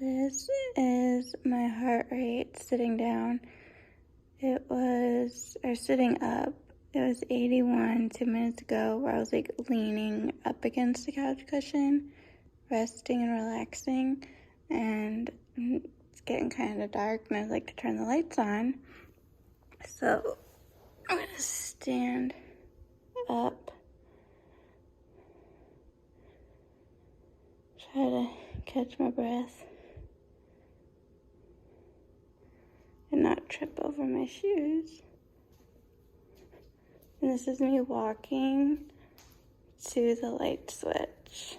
This is my heart rate sitting down. Or sitting up. It was 81 2 minutes ago, where I was like leaning up against the couch cushion, resting and relaxing. And it's getting kind of dark, and I'd like to turn the lights on. So I'm gonna stand up, try to catch my breath, and not trip over my shoes. And this is me walking to the light switch.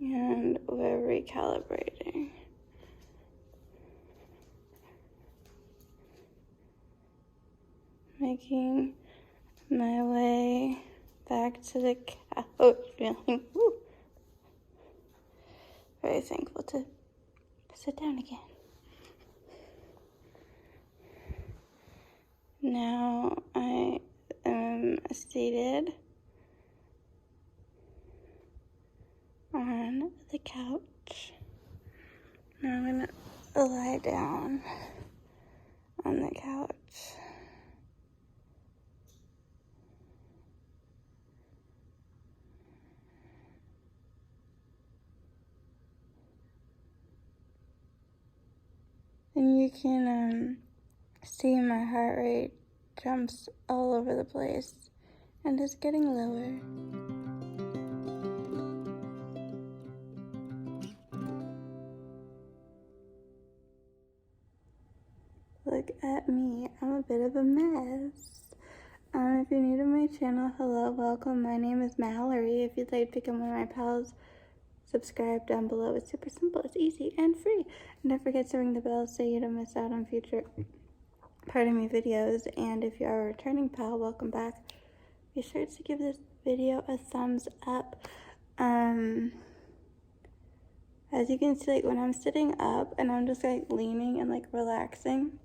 And we're recalibrating. Making my way back to the couch, feeling very thankful to sit down again. Now I am seated on the couch. Now I'm gonna lie down on the couch. And you can see my heart rate jumps all over the place and is getting lower. Look at me, I'm a bit of a mess. If you're new to my channel, hello, welcome. My name is Mallory. If you'd like to become one of my pals, subscribe down below. It's super simple, it's easy and free. And don't forget to ring the bell so you don't miss out on future videos. And if you are a returning pal, welcome back. Be sure to give this video a thumbs up. As you can see, like when I'm sitting up and I'm just like leaning and like relaxing,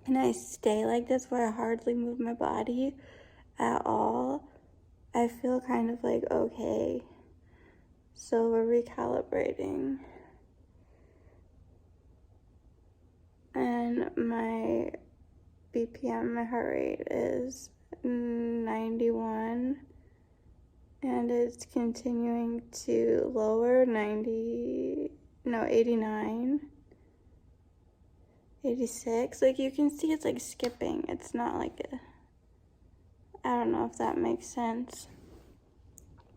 and I stay like this where I hardly move my body at all, I feel kind of like okay. So we're recalibrating. And my BPM, my heart rate, is 91. And it's continuing to lower, 89. 86. Like you can see it's like skipping. It's not like I don't know if that makes sense.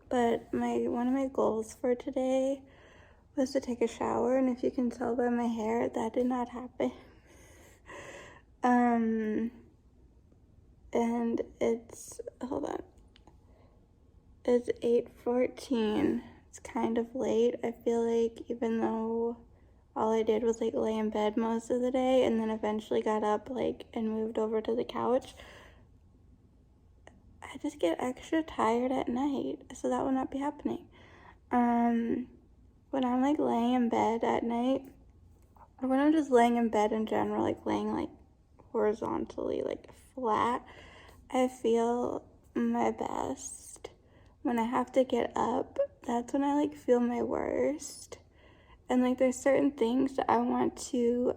But one of my goals for today was to take a shower, and if you can tell by my hair, that did not happen. And it's 8:14. It's kind of late. I feel like even though all I did was like lay in bed most of the day and then eventually got up like and moved over to the couch, I just get extra tired at night, so that will not be happening. When I'm like laying in bed at night, or when I'm just laying in bed in general, like laying like horizontally, like flat, I feel my best. When I have to get up, that's when I like feel my worst. And like there's certain things that I want to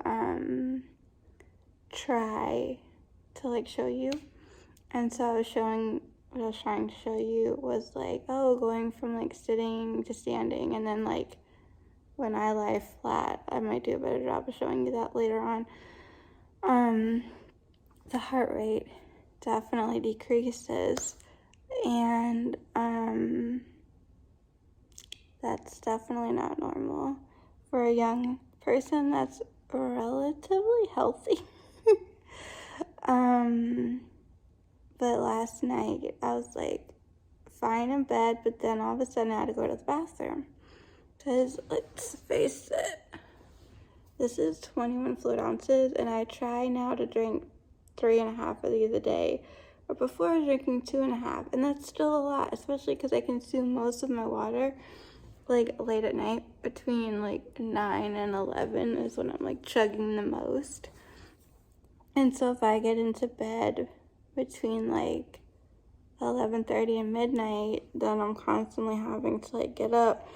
try to like show you. And so what I was trying to show you was like, going from like sitting to standing, and then like when I lie flat, I might do a better job of showing you that later on. The heart rate definitely decreases, and that's definitely not normal for a young person that's relatively healthy. But last night I was like fine in bed, but then all of a sudden I had to go to the bathroom. Because let's face it, this is 21 fluid ounces, and I try now to drink 3.5 of these a day. But before I was drinking 2.5, and that's still a lot, especially because I consume most of my water like late at night. Between like 9 and 11 is when I'm like chugging the most. And so if I get into bed between like 11:30 and midnight, then I'm constantly having to like get up.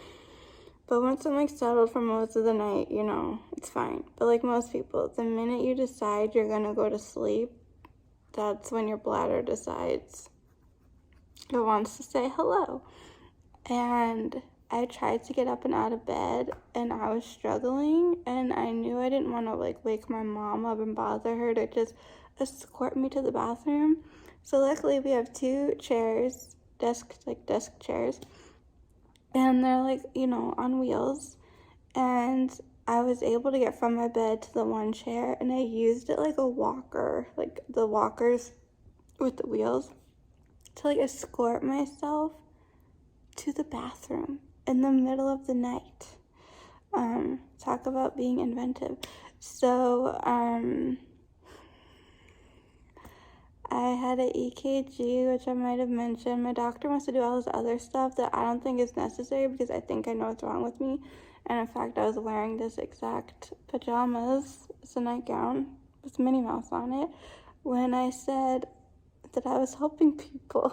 But once I'm like settled for most of the night, you know, it's fine. But like most people, the minute you decide you're gonna go to sleep, that's when your bladder decides it wants to say hello. And I tried to get up and out of bed, and I was struggling, and I knew I didn't want to like wake my mom up and bother her to just escort me to the bathroom. So luckily we have two chairs, desk chairs, and they're like, you know, on wheels. And I was able to get from my bed to the one chair, and I used it like a walker, like the walkers with the wheels, to like escort myself to the bathroom in the middle of the night. Talk about being inventive. So I had an EKG, which I might have mentioned. My doctor wants to do all this other stuff that I don't think is necessary because I think I know what's wrong with me. And in fact, I was wearing this exact pajamas. It's a nightgown with Minnie Mouse on it when I said that I was helping people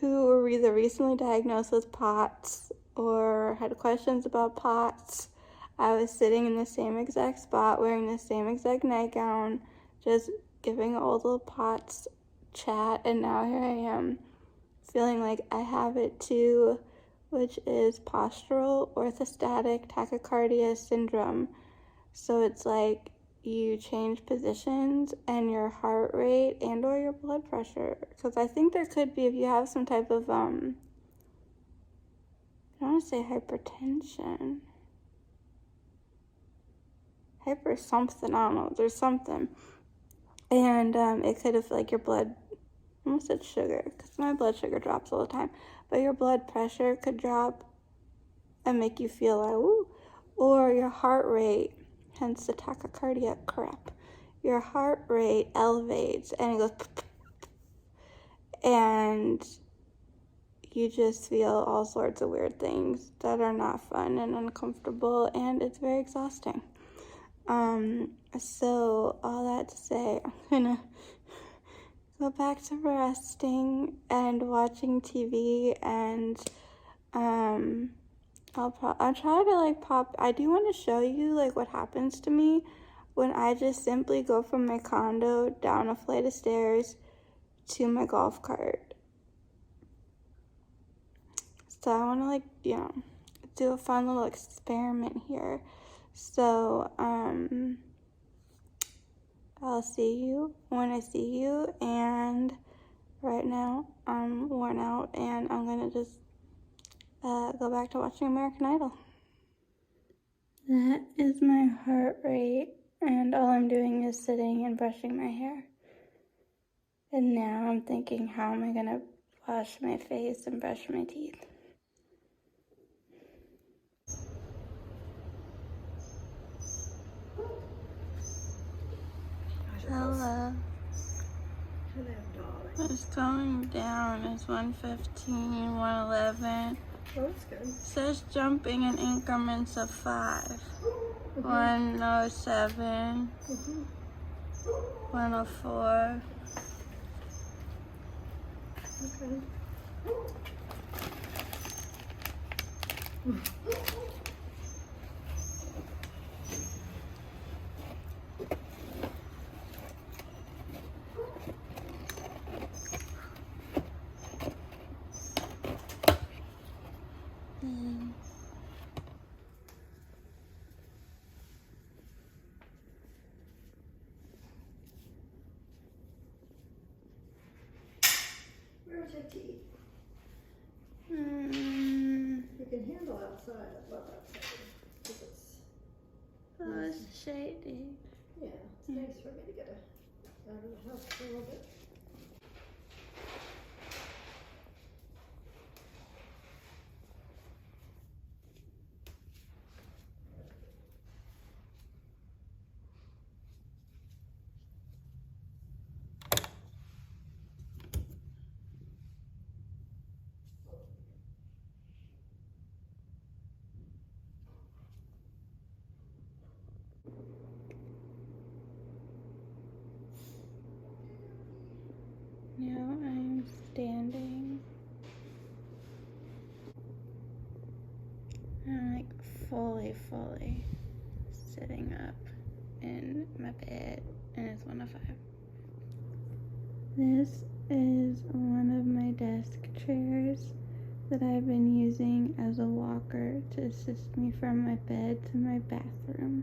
who were either recently diagnosed with POTS or had questions about POTS. I was sitting in the same exact spot, wearing the same exact nightgown, just giving old little POTS chat, and now here I am, feeling like I have it too, which is postural orthostatic tachycardia syndrome. So it's like you change positions and your heart rate and or your blood pressure. Because I think there could be, if you have some type of, I don't want to say hypertension. Hyper something, I don't know, there's something. And it could have, like, your blood, I almost said sugar, because my blood sugar drops all the time. But your blood pressure could drop and make you feel like, ooh. Or your heart rate, hence the tachycardia crap. Your heart rate elevates and it goes, and you just feel all sorts of weird things that are not fun and uncomfortable, and it's very exhausting. So all that to say, I'm gonna go back to resting and watching TV, and I'll try to like I do want to show you like what happens to me when I just simply go from my condo down a flight of stairs to my golf cart. So I want to like, you know, do a fun little experiment here. So, I'll see you when I see you, and right now I'm worn out and I'm gonna just go back to watching American Idol. That is my heart rate, and all I'm doing is sitting and brushing my hair. And now I'm thinking, how am I gonna wash my face and brush my teeth? Hello. It's going down. It's 1:15, 1:11. Oh, that's good. It says jumping in increments of 5. 107. 104. Okay. Where's your teeth? You can handle outside. I love outside. Oh, it's shady. Yeah, it's nice for me to get out of the house for a little bit. Now I'm standing. I'm like fully sitting up in my bed, and it's 1:05. This is one of my desk chairs that I've been using as a walker to assist me from my bed to my bathroom.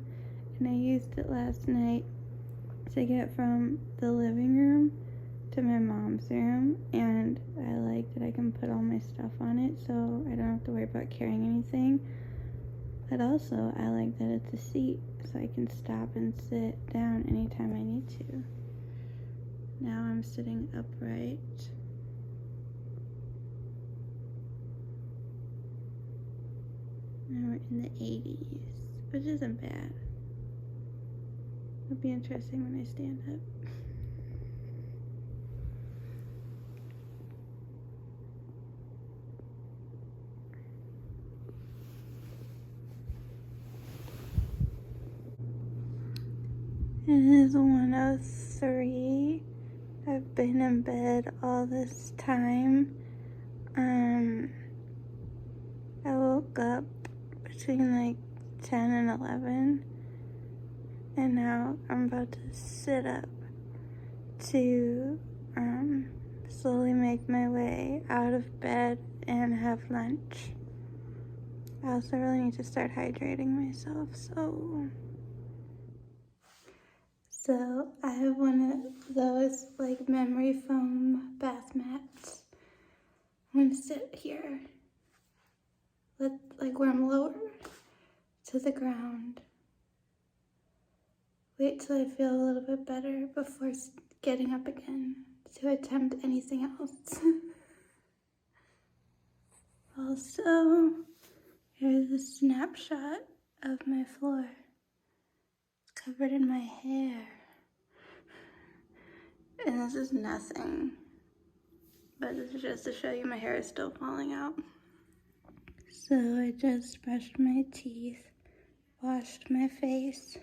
And I used it last night to get from the living room to my mom's room, and I like that I can put all my stuff on it so I don't have to worry about carrying anything. But also I like that it's a seat so I can stop and sit down anytime I need to. Now I'm sitting upright. Now we're in the 80s, which isn't bad. It'll be interesting when I stand up. It is 1:03. I've been in bed all this time. I woke up between like 10 and 11, and now I'm about to sit up to slowly make my way out of bed and have lunch. I also really need to start hydrating myself, so I have one of those like memory foam bath mats. I'm gonna sit here, like where I'm lower to the ground. Wait till I feel a little bit better before getting up again to attempt anything else. Also, here's a snapshot of my floor. It's covered in my hair. And this is nothing, but this is just to show you my hair is still falling out. So I just brushed my teeth, washed my face,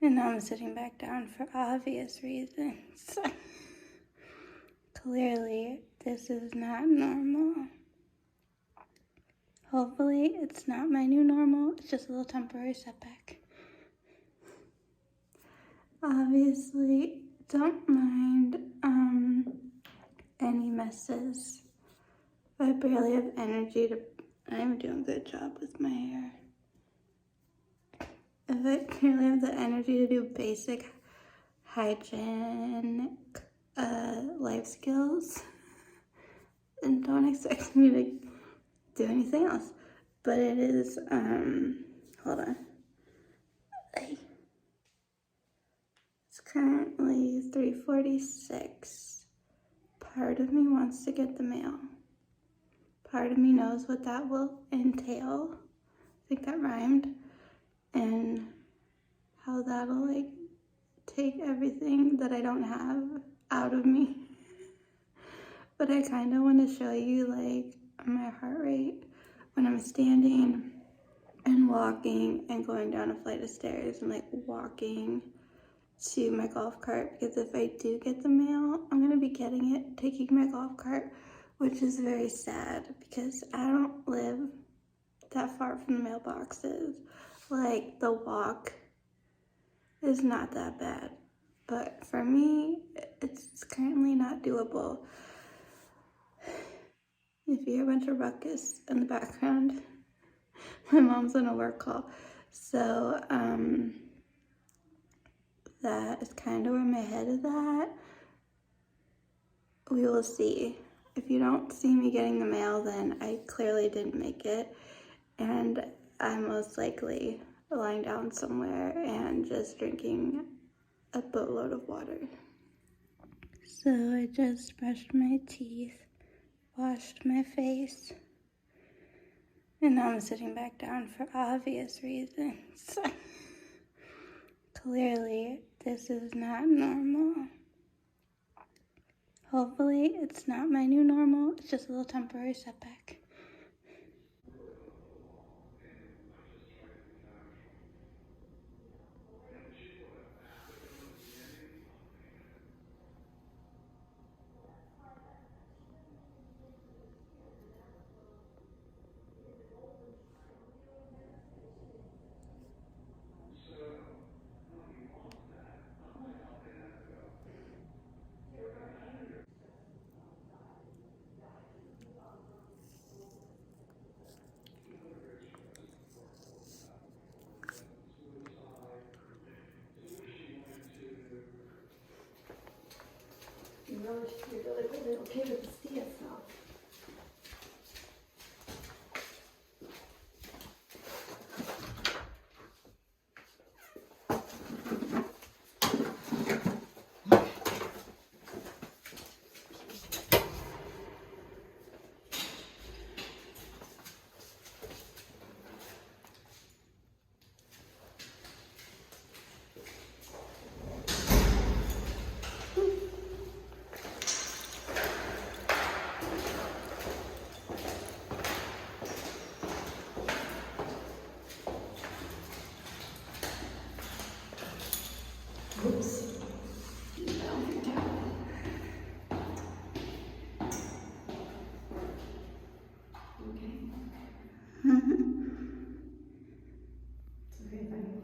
and now I'm sitting back down for obvious reasons. Clearly, this is not normal. Hopefully, it's not my new normal. It's just a little temporary setback. Obviously, don't mind any messes. I barely have energy to. I'm doing a good job with my hair. If I barely have the energy to do basic hygienic life skills, then don't expect me to do anything else. But it is, hold on. It's currently 3:46. Part of me wants to get the mail. Part of me knows what that will entail. I think that rhymed. And how that'll like take everything that I don't have out of me. But I kind of want to show you like my heart rate when I'm standing and walking and going down a flight of stairs and like walking to my golf cart, because if I do get the mail, I'm going to be getting it, taking my golf cart, which is very sad because I don't live that far from the mailboxes. Like, the walk is not that bad, but for me, it's currently not doable. If you hear a bunch of ruckus in the background, my mom's on a work call, so that is kind of where my head is at. We will see. If you don't see me getting the mail, then I clearly didn't make it, and I'm most likely lying down somewhere and just drinking a boatload of water. So I just brushed my teeth, washed my face, and now I'm sitting back down for obvious reasons. Clearly, this is not normal. Hopefully, it's not my new normal. It's just a little temporary setback. You're really okay with the stance now. Oops. Okay. It's okay, fine.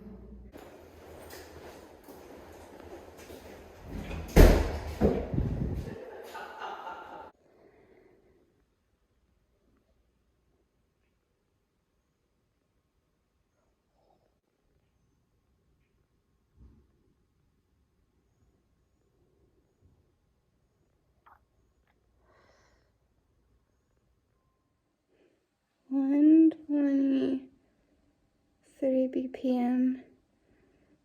One 23 p.m.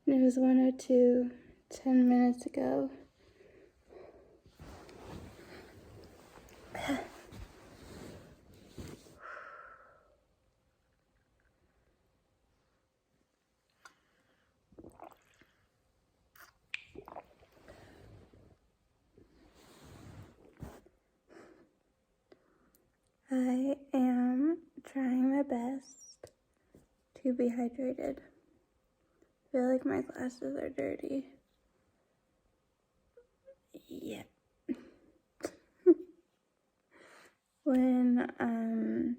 and it was 1:02 10 minutes ago. I am trying my best to be hydrated. I feel like my glasses are dirty. Yep. When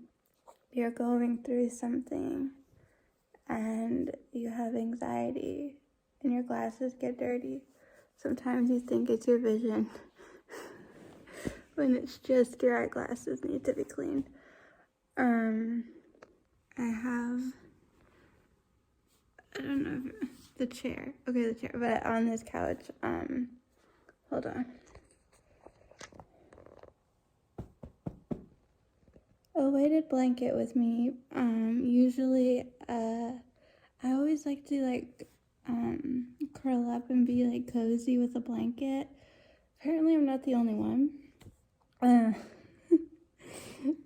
you're going through something and you have anxiety and your glasses get dirty, sometimes you think it's your vision when it's just your eyeglasses need to be cleaned. I don't know if the chair, but on this couch, hold on. A weighted blanket with me. Usually, I always like to curl up and be cozy with a blanket. Apparently, I'm not the only one.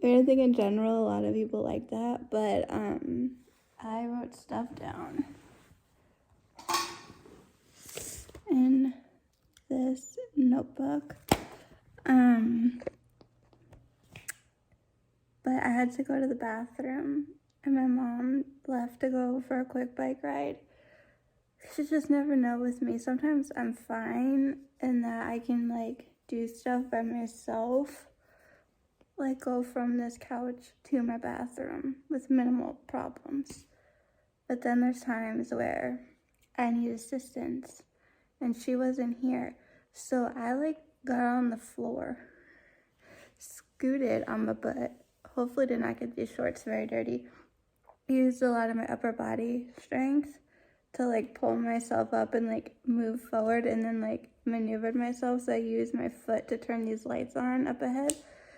I think in general, a lot of people like that, but I wrote stuff down in this notebook. But I had to go to the bathroom, and my mom left to go for a quick bike ride. She just never know with me. Sometimes I'm fine in that I can do stuff by myself, go from this couch to my bathroom with minimal problems. But then there's times where I need assistance, and she wasn't here. So I got on the floor, scooted on my butt, hopefully did not get these shorts very dirty, used a lot of my upper body strength to pull myself up and move forward, and then maneuvered myself. So I used my foot to turn these lights on up ahead,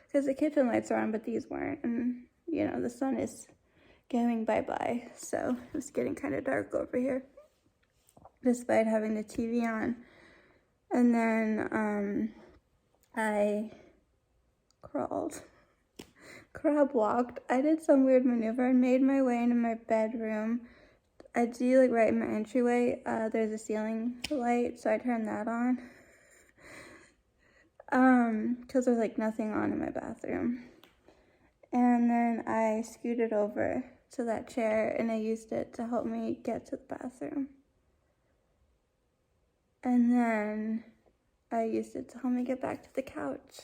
because the kitchen lights are on, but these weren't, and the sun is going bye-bye, so it was getting kind of dark over here despite having the TV on. And then I crab walked. I did some weird maneuver and made my way into my bedroom. I do right in my entryway, there's a ceiling light, so I turned that on. Because there's nothing on in my bathroom. And then I scooted over to that chair and I used it to help me get to the bathroom. And then I used it to help me get back to the couch.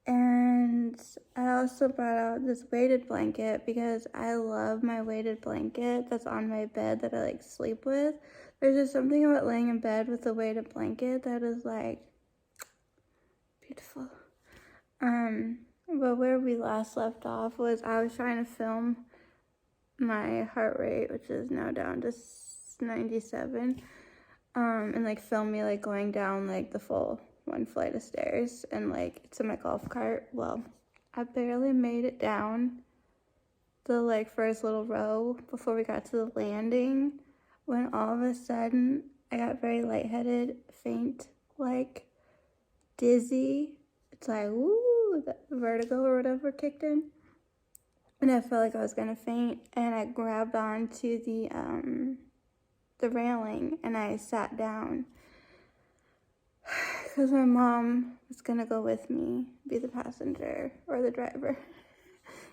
And I also brought out this weighted blanket because I love my weighted blanket that's on my bed that I sleep with. There's just something about laying in bed with a weighted blanket that is beautiful. But where we last left off was I was trying to film my heart rate, which is now down to 97, and film me going down the full one flight of stairs, and like it's in my golf cart. Well, I barely made it down the like first little row before we got to the landing, when all of a sudden I got very lightheaded, faint, like dizzy. It's like, ooh, the vertigo or whatever kicked in. And I felt like I was gonna faint, and I grabbed onto the railing, and I sat down because my mom was gonna go with me, be the passenger or the driver.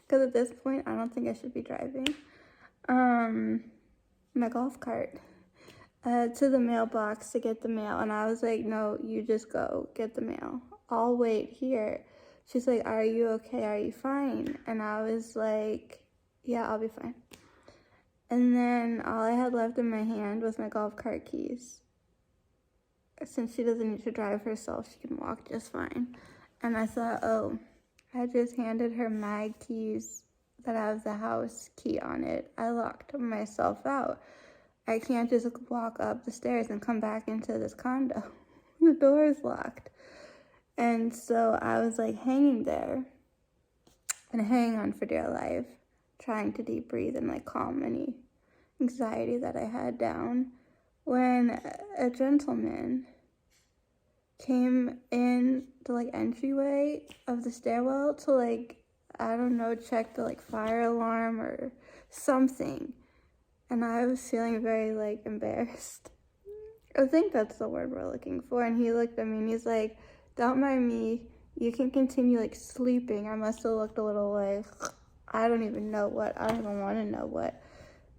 Because at this point, I don't think I should be driving my golf cart to the mailbox to get the mail. And I was like, no, you just go get the mail. I'll wait here. She's like, are you okay? Are you fine? And I was like, yeah, I'll be fine. And then all I had left in my hand was my golf cart keys. Since she doesn't need to drive herself, she can walk just fine. And I thought, oh, I just handed her my keys that have the house key on it. I locked myself out. I can't just walk up the stairs and come back into this condo. The door is locked. And so I was like hanging there and hanging on for dear life, trying to deep breathe and like calm any anxiety that I had down, when a gentleman came in the like entryway of the stairwell to like, I don't know, check the like fire alarm or something. And I was feeling very like embarrassed. I think that's the word we're looking for. And he looked at me and he's like, don't mind me, you can continue like sleeping. I must have looked a little like, I don't even know what, I don't even want to know what.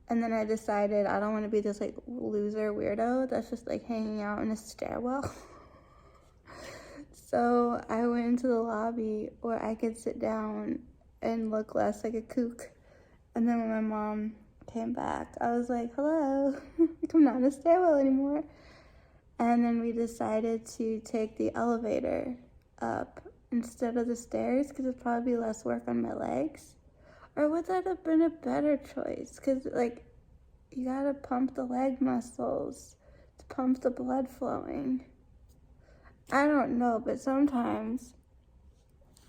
And then I decided I don't want to be this like loser weirdo that's just like hanging out in a stairwell. So I went into the lobby where I could sit down and look less like a kook. And then when my mom came back, I was like, hello, I'm not in a stairwell anymore. And then we decided to take the elevator up instead of the stairs, because it'd probably be less work on my legs. Or would that have been a better choice? Because like, you gotta pump the leg muscles to pump the blood flowing. I don't know, but sometimes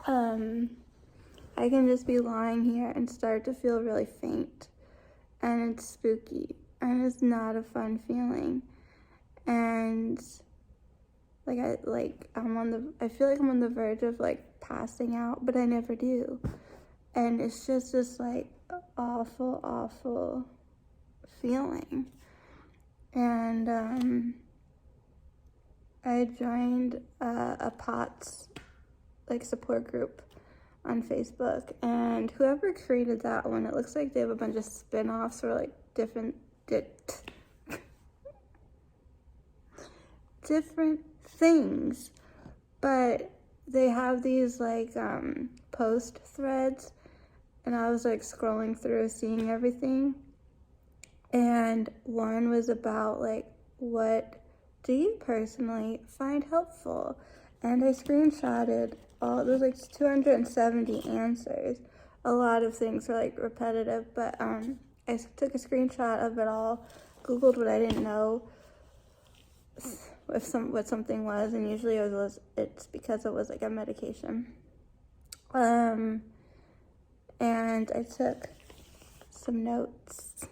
I can just be lying here and start to feel really faint, and it's spooky, and it's not a fun feeling. And I feel like I'm on the verge of like passing out, but I never do. And it's just this like awful feeling. And I joined a POTS like support group on Facebook, and whoever created that one, it looks like they have a bunch of spin-offs or like different things, but they have these like post threads, and I was like scrolling through seeing everything, and one was about like, what do you personally find helpful? And I screenshotted all, there's like 270 answers. A lot of things were like repetitive, but I took a screenshot of it all, Googled what I didn't know, what something was, and usually it's because it was like a medication. And I took some notes.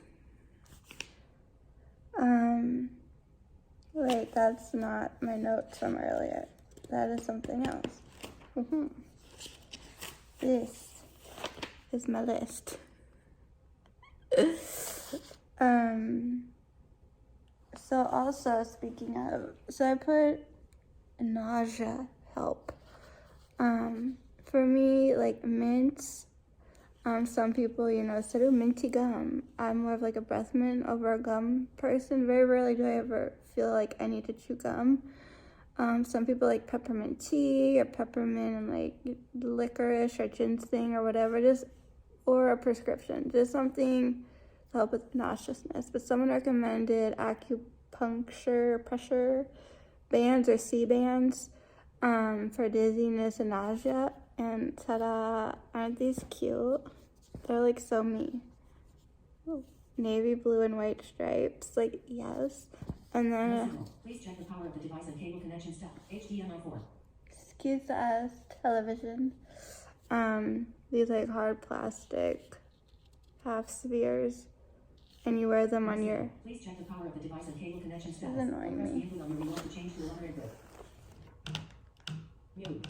Wait, that's not my notes from earlier. That is something else. This is my list. So also, speaking of, so I put nausea help. For me, like mints, some people, said, oh, minty gum. I'm more of like a breath mint over a gum person. Very rarely do I ever feel like I need to chew gum. Some people like peppermint tea or peppermint and like licorice or ginseng or whatever, or a prescription, just something to help with nauseousness. But someone recommended acupuncture pressure bands or C-bands for dizziness and nausea. And ta-da, aren't these cute? They're like so me. Ooh. Navy blue and white stripes, like yes. And then, Please check the power of the device and cable connection step. HDMI 4. excuse us, television. These like hard plastic half spheres, and you wear them on your. Please check the power of the device and cable connection step. This is annoying Press the me. input on the remote to change to another input. Mute.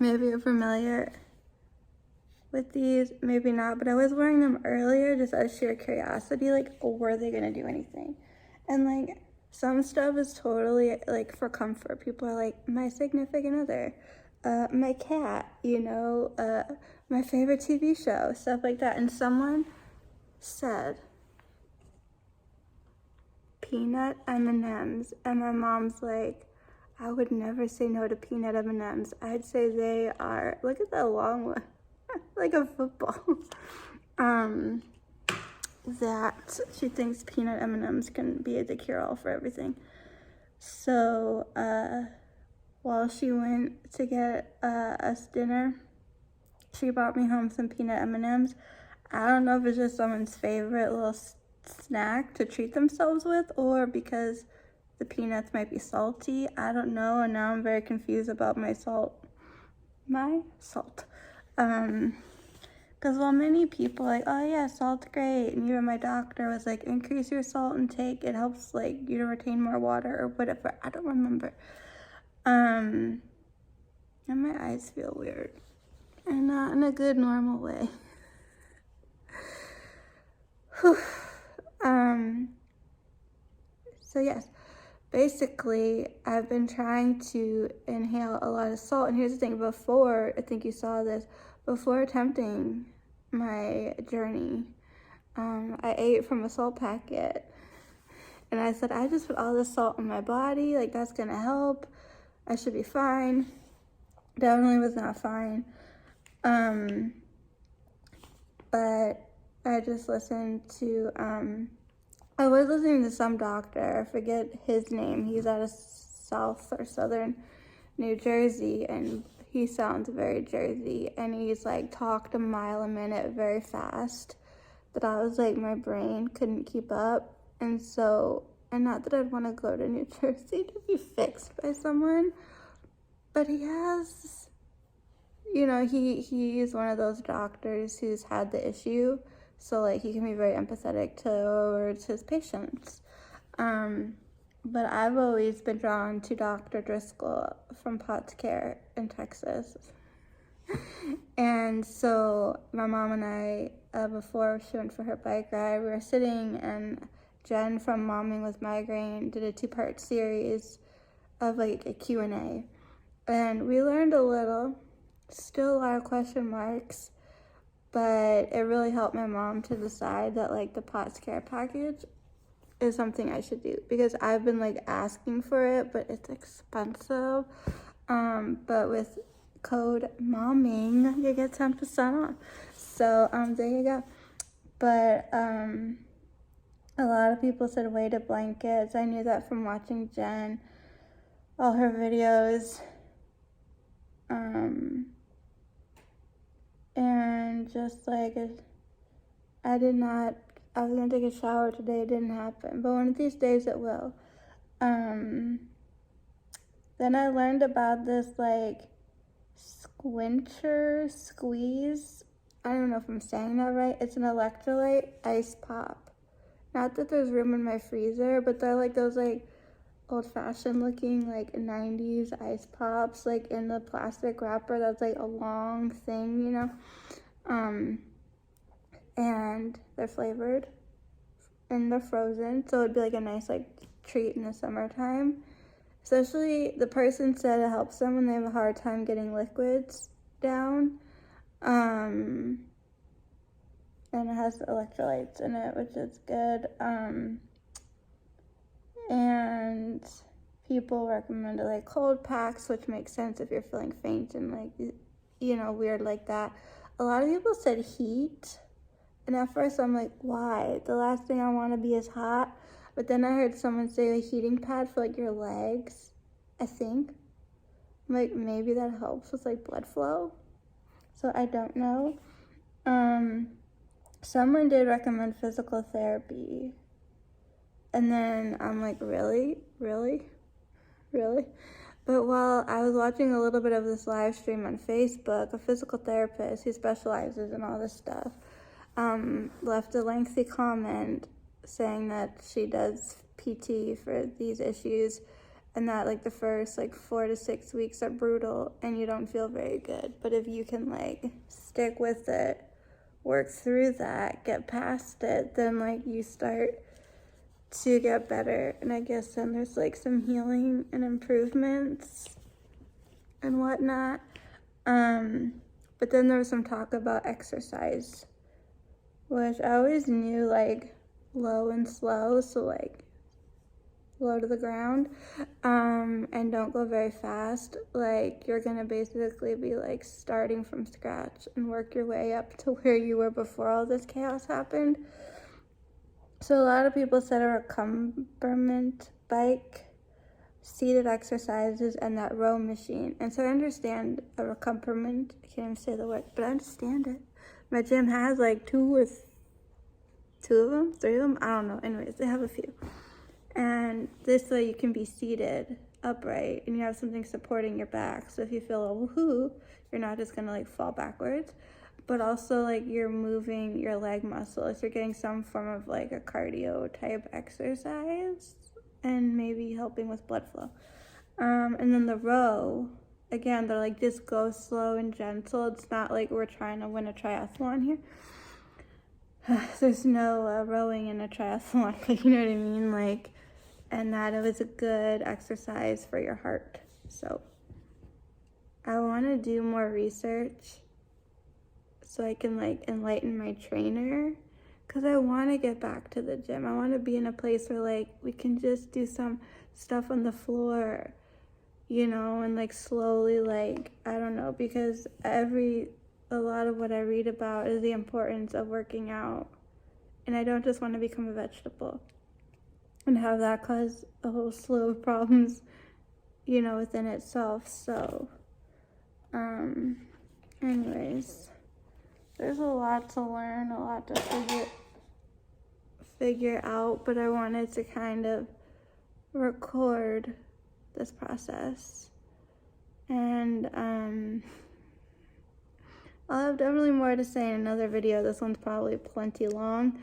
Maybe you're familiar with these, maybe not, but I was wearing them earlier just out of sheer curiosity, like, were they gonna do anything? And like, some stuff is totally like for comfort. People are like, my significant other, my cat, you know, my favorite TV show, stuff like that. And someone said peanut M&Ms, and my mom's like, I would never say no to peanut M&Ms. I'd say they are, look at that long one, like a football. That she thinks peanut M&Ms can be the cure-all for everything. So while she went to get us dinner, she brought me home some peanut M&Ms. I don't know if it's just someone's favorite little snack to treat themselves with, or because the peanuts might be salty. I don't know, and now I'm very confused about my salt. Because while many people like, oh yeah, salt's great, and even my doctor was like, increase your salt intake, it helps like you to retain more water or whatever. I don't remember. And my eyes feel weird, and not in a good normal way. So yes, basically I've been trying to inhale a lot of salt, and here's the thing, before, I think you saw this, before attempting my journey, I ate from a salt packet, and I said, I just put all this salt in my body, like that's gonna help, I should be fine. Definitely was not fine. But I just listened to, I was listening to some doctor, I forget his name, he's out of South or Southern New Jersey, and he sounds very Jersey, and he's like talked a mile a minute very fast, that I was like, my brain couldn't keep up. And so, and not that I'd want to go to New Jersey to be fixed by someone, but he has, you know, he is one of those doctors who's had the issue, so like he can be very empathetic towards his patients. But I've always been drawn to Dr. Driscoll from Potts Care in Texas. And so my mom and I, before she went for her bike ride, we were sitting, and Jen from Momming with Migraine did a 2-part series of like a Q&A. And we learned a little, still a lot of question marks, but it really helped my mom to decide that like the Potts Care package is something I should do, because I've been like asking for it, but it's expensive. But with code momming, you get 10% off. So there you go. But a lot of people said weighted blankets. I knew that from watching Jen, all her videos. And just like I was gonna take a shower today, it didn't happen, but one of these days it will. Then I learned about this like squeeze. I don't know if I'm saying that right. It's an electrolyte ice pop. Not that there's room in my freezer, but they're like those like old-fashioned looking like 90s ice pops, like in the plastic wrapper that's like a long thing, you know. And they're flavored and they're frozen, so it'd be like a nice like treat in the summertime. Especially, the person said it helps them when they have a hard time getting liquids down. And it has electrolytes in it, which is good. And people recommended like cold packs, which makes sense if you're feeling faint and like, you know, weird like that. A lot of people said heat, and at first I'm like, why? The last thing I want to be is hot. But then I heard someone say a heating pad for like your legs, I think. Like maybe that helps with like blood flow. So I don't know. someone did recommend physical therapy. And then I'm like, really? But while I was watching a little bit of this live stream on Facebook, a physical therapist who specializes in all this stuff left a lengthy comment saying that she does PT for these issues, and that like the first like 4 to 6 weeks are brutal and you don't feel very good. But if you can like stick with it, work through that, get past it, then like you start to get better. And I guess then there's like some healing and improvements and whatnot. But then there was some talk about exercise, which I always knew like low and slow, so like low to the ground, and don't go very fast. Like you're gonna basically be like starting from scratch and work your way up to where you were before all this chaos happened. So a lot of people said a recumbent bike, seated exercises, and that row machine. And so I understand a recumbent, I can't even say the word, but I understand it. My gym has like 3 of them, I don't know. Anyways, they have a few. And this way you can be seated upright and you have something supporting your back. So if you feel a woohoo, you're not just gonna like fall backwards, but also like you're moving your leg muscles. You're getting some form of like a cardio type exercise and maybe helping with blood flow. And then the row, again, they're like just go slow and gentle. It's not like we're trying to win a triathlon here. There's no rowing in a triathlon, but you know what I mean? Like, and that it was a good exercise for your heart. So I want to do more research so I can like enlighten my trainer, because I want to get back to the gym. I want to be in a place where like we can just do some stuff on the floor, you know, and like slowly, like, I don't know, because a lot of what I read about is the importance of working out, and I don't just want to become a vegetable and have that cause a whole slew of problems, you know, within itself. So anyways, there's a lot to learn, a lot to figure out, but I wanted to kind of record this process. And I'll have definitely more to say in another video. This one's probably plenty long.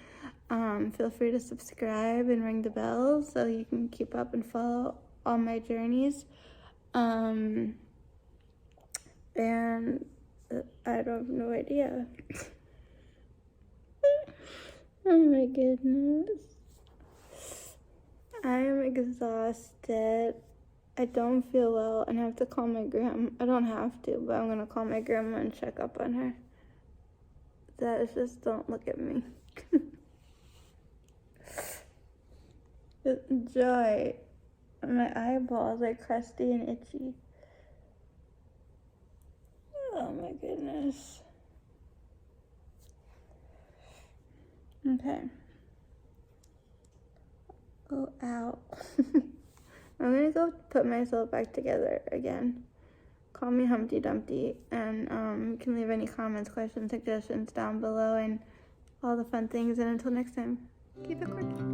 Feel free to subscribe and ring the bell so you can keep up and follow all my journeys. And I don't have no idea. Oh my goodness. I am exhausted. I don't feel well and I have to call my grandma. I don't have to, but I'm gonna call my grandma and check up on her. That is just, don't look at me. Joy. My eyeballs are crusty and itchy. Oh my goodness. Okay. Oh, ow. I'm gonna go put myself back together again. Call me Humpty Dumpty, and you can leave any comments, questions, suggestions down below, and all the fun things. And until next time, keep it quirky.